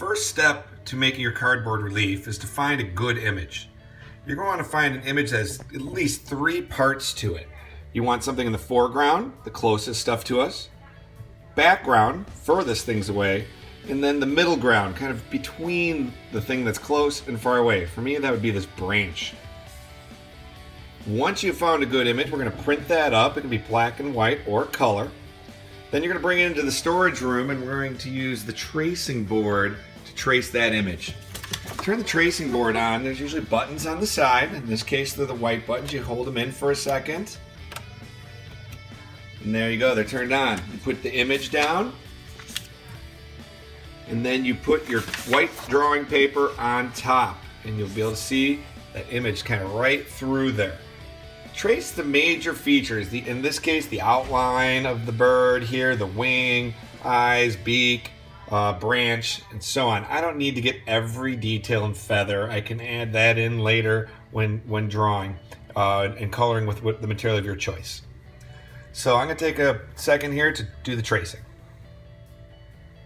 First step to making your cardboard relief is to find a good image. You're going to want to find an image that has at least 3 parts to it. You want something in the foreground, the closest stuff to us, background, furthest things away, and then the middle ground, kind of between the thing that's close and far away. For me, that would be this branch. Once you've found a good image, we're going to print that up. It can be black and white or color. Then you're going to bring it into the storage room, and we're going to use the tracing board to trace that image. Turn the tracing board on. There's usually buttons on the side. In this case, they're the white buttons. You hold them in for a second. And there you go, they're turned on. You put the image down, and then you put your white drawing paper on top, and you'll be able to see that image kind of right through there. Trace the major features, in this case, the outline of the bird here, the wing, eyes, beak, branch, and so on. I don't need to get every detail and feather. I can add that in later when drawing and coloring with the material of your choice. So I'm going to take a second here to do the tracing.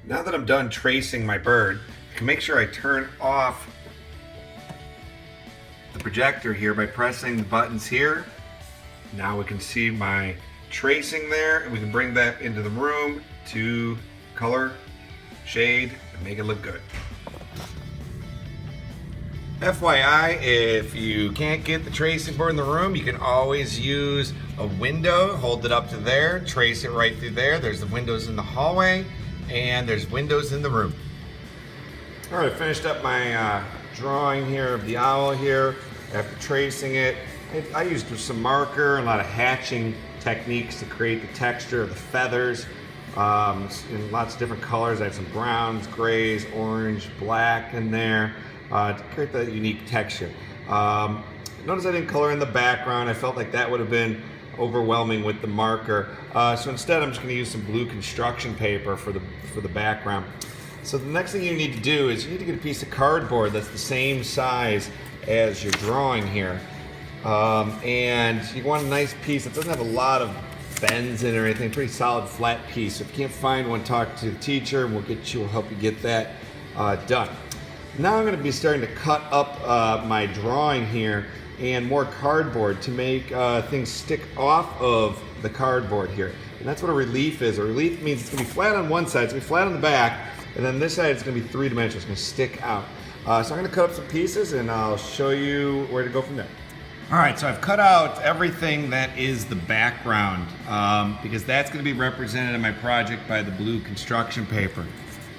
Now that I'm done tracing my bird, I can make sure I turn off the projector here by pressing the buttons here. Now we can see my tracing there, and we can bring that into the room to color, shade, and make it look good. FYI, if you can't get the tracing board in the room, you can always use a window. Hold it up to there, trace it right through there. There's the windows in the hallway, and there's windows in the room. All right, I finished up my drawing here of the owl here. After tracing it, I used some marker and a lot of hatching techniques to create the texture of the feathers in lots of different colors. I have some browns, grays, orange, black in there to create that unique texture. Notice I didn't color in the background. I felt like that would have been overwhelming with the marker. So instead, I'm just going to use some blue construction paper for the background. So the next thing you need to do is you need to get a piece of cardboard that's the same size as your drawing here. And you want a nice piece that doesn't have a lot of bends in it or anything, pretty solid flat piece. If you can't find one, talk to the teacher and we'll help you get that done. Now I'm going to be starting to cut up my drawing here and more cardboard to make things stick off of the cardboard here. And that's what a relief is. A relief means it's going to be flat on one side, it's going to be flat on the back, and then this side is going to be 3-dimensional, it's going to stick out. So I'm going to cut up some pieces and I'll show you where to go from there. All right, so I've cut out everything that is the background because that's going to be represented in my project by the blue construction paper.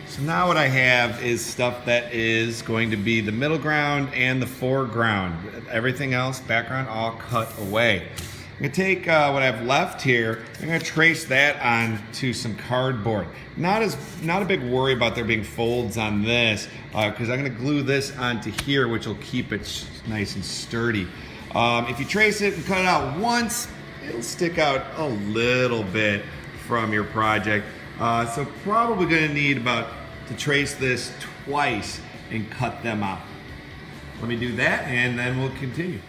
So now what I have is stuff that is going to be the middle ground and the foreground. Everything else, background, all cut away. I'm going to take what I have left here, I'm going to trace that onto some cardboard. Not a big worry about there being folds on this because I'm going to glue this onto here, which will keep it nice and sturdy. If you trace it and cut it out once, it'll stick out a little bit from your project. So probably going to need to trace this twice and cut them out. Let me do that and then we'll continue.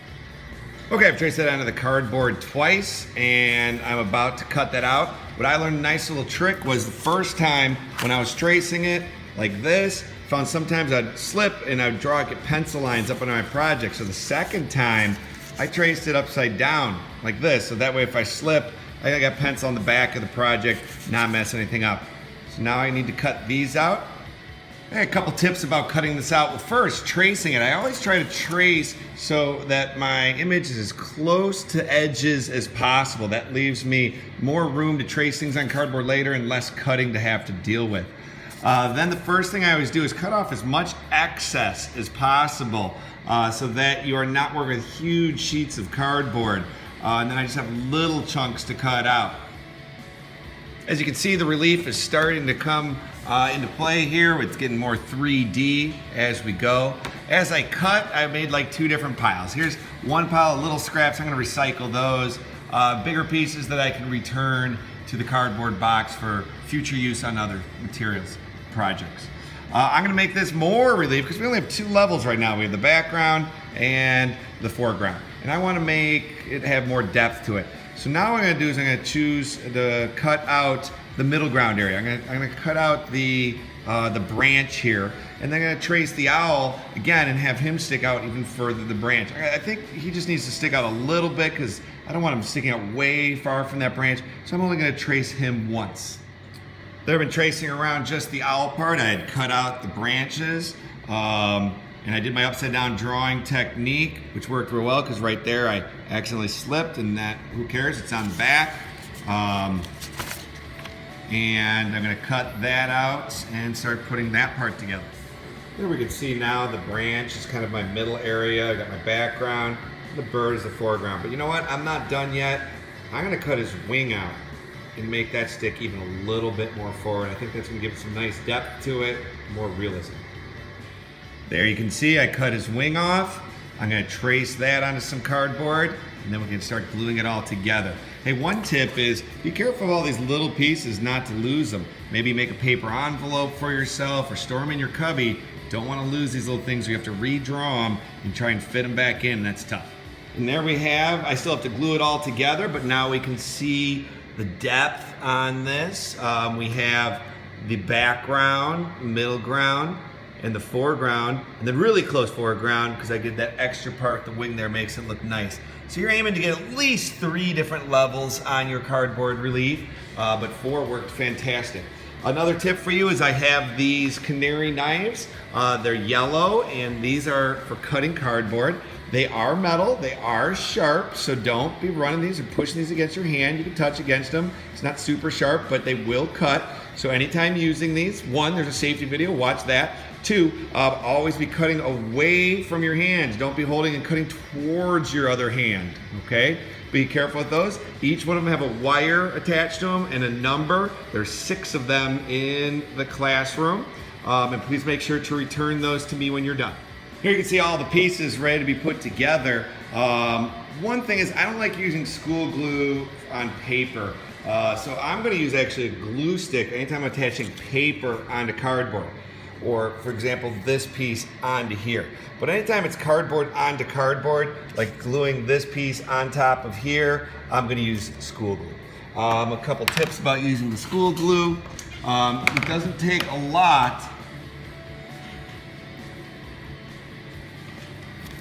Okay, I've traced that onto the cardboard twice and I'm about to cut that out. What I learned a nice little trick was the first time when I was tracing it like this, found sometimes I'd slip and I'd get pencil lines up on my project. So the second time I traced it upside down like this. So that way if I slip, I got pencil on the back of the project, not mess anything up. So now I need to cut these out. I have a couple tips about cutting this out. Well, first, tracing it. I always try to trace so that my image is as close to edges as possible. That leaves me more room to trace things on cardboard later and less cutting to have to deal with. Then the first thing I always do is cut off as much excess as possible so that you are not working with huge sheets of cardboard. And then I just have little chunks to cut out. As you can see, the relief is starting to come into play here. It's getting more 3D as we go. As I cut, I made like 2 different piles. Here's one pile of little scraps. I'm going to recycle those. Bigger pieces that I can return to the cardboard box for future use on other materials projects. I'm going to make this more relief because we only have 2 levels right now. We have the background and the foreground. And I want to make it have more depth to it. So now what I'm going to do is I'm going to choose to cut out the middle ground area. I'm gonna cut out the branch here, and then I'm gonna trace the owl again and have him stick out even further the branch. I think he just needs to stick out a little bit because I don't want him sticking out way far from that branch, so I'm only gonna trace him once. There I've been tracing around just the owl part. I had cut out the branches, and I did my upside down drawing technique, which worked real well because right there I accidentally slipped, and that, who cares, it's on the back. And I'm gonna cut that out and start putting that part together. Here we can see now the branch is kind of my middle area. I got my background, the bird is the foreground. But you know what, I'm not done yet. I'm gonna cut his wing out and make that stick even a little bit more forward. I think that's gonna give it some nice depth to it, more realism. There you can see I cut his wing off. I'm gonna trace that onto some cardboard, and then we can start gluing it all together. Hey, one tip is be careful of all these little pieces not to lose them. Maybe make a paper envelope for yourself or store them in your cubby. Don't want to lose these little things. You have to redraw them and try and fit them back in. That's tough. And there we have, I still have to glue it all together, but now we can see the depth on this. We have the background, middle ground, and the foreground, and then really close foreground because I did that extra part, the wing there makes it look nice. So you're aiming to get at least 3 different levels on your cardboard relief, but 4 worked fantastic. Another tip for you is I have these canary knives. They're yellow, and these are for cutting cardboard. They are metal, they are sharp, so don't be running these or pushing these against your hand. You can touch against them. It's not super sharp, but they will cut. So anytime using these, 1, there's a safety video, watch that. 2, always be cutting away from your hands. Don't be holding and cutting towards your other hand, okay? Be careful with those. Each one of them have a wire attached to them and a number. There's 6 of them in the classroom. And please make sure to return those to me when you're done. Here you can see all the pieces ready to be put together. One thing is I don't like using school glue on paper. So I'm gonna use actually a glue stick anytime I'm attaching paper onto cardboard. Or for example, this piece onto here. But anytime it's cardboard onto cardboard, like gluing this piece on top of here, I'm gonna use school glue. A couple tips about using the school glue. It doesn't take a lot.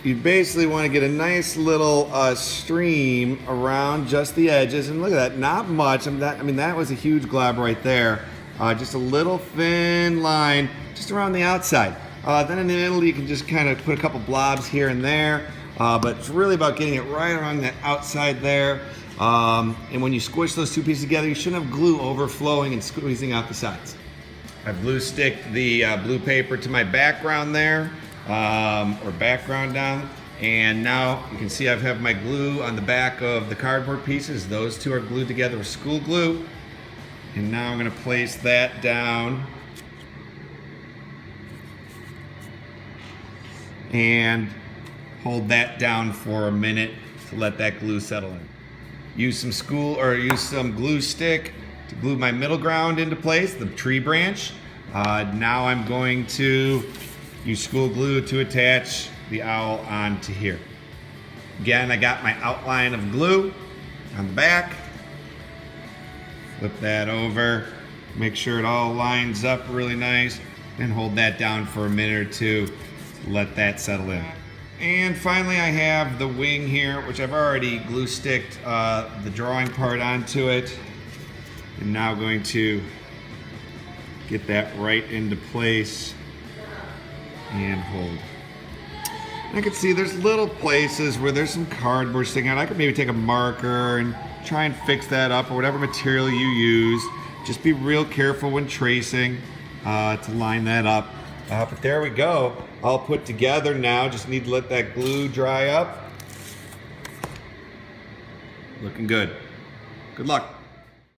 You basically want to get a nice little stream around just the edges, and look at that, not much. I mean, that was a huge glob right there. Just a little thin line just around the outside. Then in the middle, you can just kind of put a couple blobs here and there, but it's really about getting it right around that outside there. And when you squish those 2 pieces together, you shouldn't have glue overflowing and squeezing out the sides. I've glue sticked the blue paper to my background there. Or background down, and now you can see I have my glue on the back of the cardboard pieces. Those 2 are glued together with school glue, and now I'm going to place that down and hold that down for a minute to let that glue settle in. Use some glue stick to glue my middle ground into place, the tree branch. Now I'm going to use school glue to attach the owl onto here. Again, I got my outline of glue on the back. Flip that over, make sure it all lines up really nice, and hold that down for a minute or 2 to let that settle in. And finally, I have the wing here, which I've already glue sticked the drawing part onto it. I'm now going to get that right into place and hold. And I can see there's little places where there's some cardboard sticking out. I could maybe take a marker and try and fix that up, or whatever material you use. Just be real careful when tracing to line that up. But there we go, all put together now. Just need to let that glue dry up. Looking good. Good luck.